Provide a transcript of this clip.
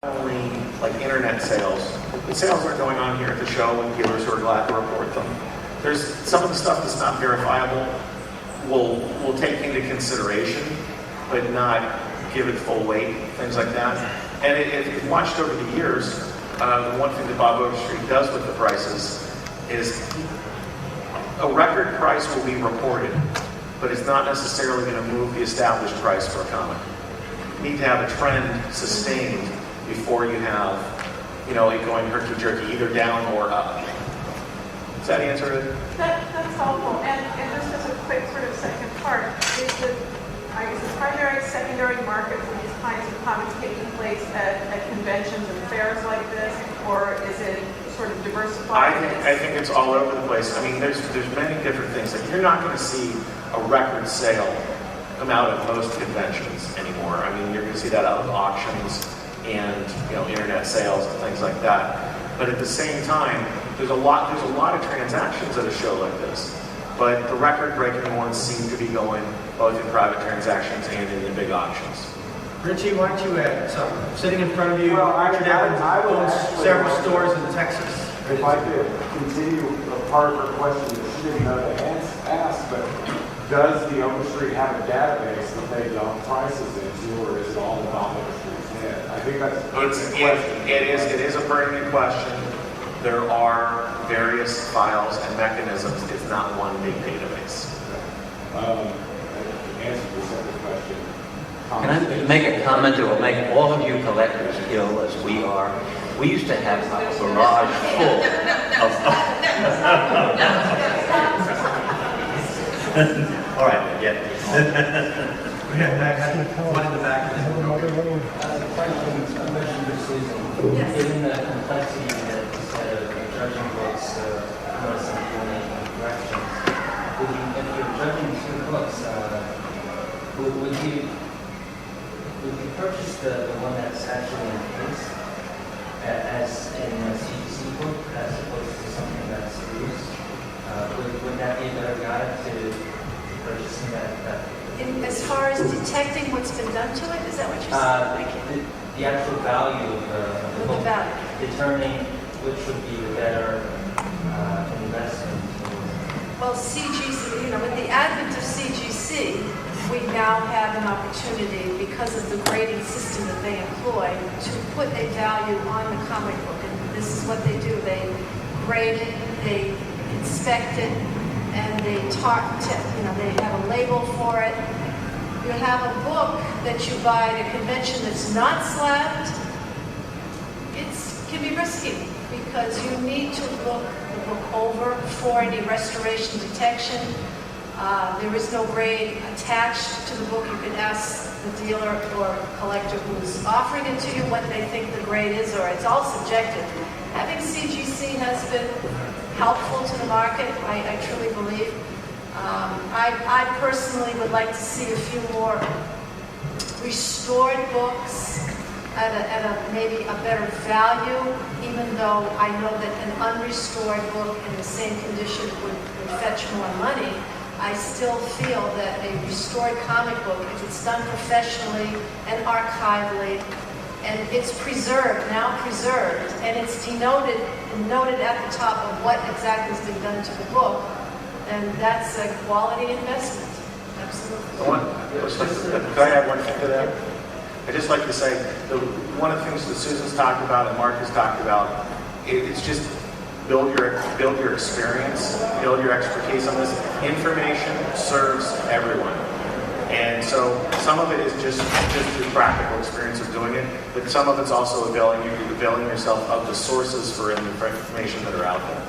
only like internet sales. The sales are going on here at the show, and dealers who are glad to report them. There's some of the stuff that's not verifiable. We'll take into consideration, but not give it full weight, things like that. And if watched over the years, the one thing that Bob Overstreet does with the prices is a record price will be reported, but it's not necessarily going to move the established price for a comic. You need to have a trend sustained before you have, it going herky-jerky, either down or up. Does that answer it? That's helpful. And just as a quick sort of second part, is the primary, secondary market for these kinds of comics taking place at conventions and fairs like this, or is it sort of diversified? I think it's all over the place. I mean, there's many different things. Like, you're not going to see a record sale come out of most conventions anymore. I mean, you're going to see that out of auctions and internet sales and things like that. But at the same time, there's a lot of transactions at a show like this. But the record-breaking ones seem to be going both in private transactions and in the big auctions. Richie, why don't you add something? Sitting in front of you, Richard Evans owns several stores in Texas. If I could continue a part of her question that she didn't know to ask, but does the Overstreet have a database that they dump prices into, or is it all about Overstreet's head? I think that's a pertinent question. It is a pertinent question. There are various files and mechanisms. It's not one big database. Answer the second question. Can I make a comment that will make all of you collectors ill as we are? We used to have a garage full of... All right, yeah. One in the back. Question, mentioned this season. Yes. Given the complexity that judging books, noticing making corrections, if you're judging two books, would you purchase the one that's actually in case as in a CGC book as opposed to something that's loose? Would that be a better guide to purchasing that? As far as detecting what's been done to it, is that what you're saying? The actual value of the book, determining which would be the better investment. Well, CGC, with the advent of CGC, we now have an opportunity, because of the grading system that they employ, to put a value on the comic book. And this is what they do. They grade it, they inspect it, and they they have a label for it. You have a book that you buy at a convention that's not slabbed. It can be risky because you need to look the book over for any restoration detection. There is no grade attached to the book. You can ask the dealer or collector who's offering it to you what they think the grade is, or it's all subjective. Having CGC has been helpful to the market, I truly believe. I personally would like to see a few more restored books at maybe a better value, even though I know that an unrestored book in the same condition would fetch more money. I still feel that a restored comic book, if it's done professionally and archivally, and it's preserved, and it's denoted and noted at the top of what exactly has been done to the book, then that's a quality investment. Absolutely. Could I add one thing to that? I'd just like to say, one of the things that Susan's talked about and Mark has talked about, it's just build your experience, build your expertise on this. Information serves everyone. And so some of it is just your practical experience of doing it, but some of it's also availing yourself of the sources for information that are out there.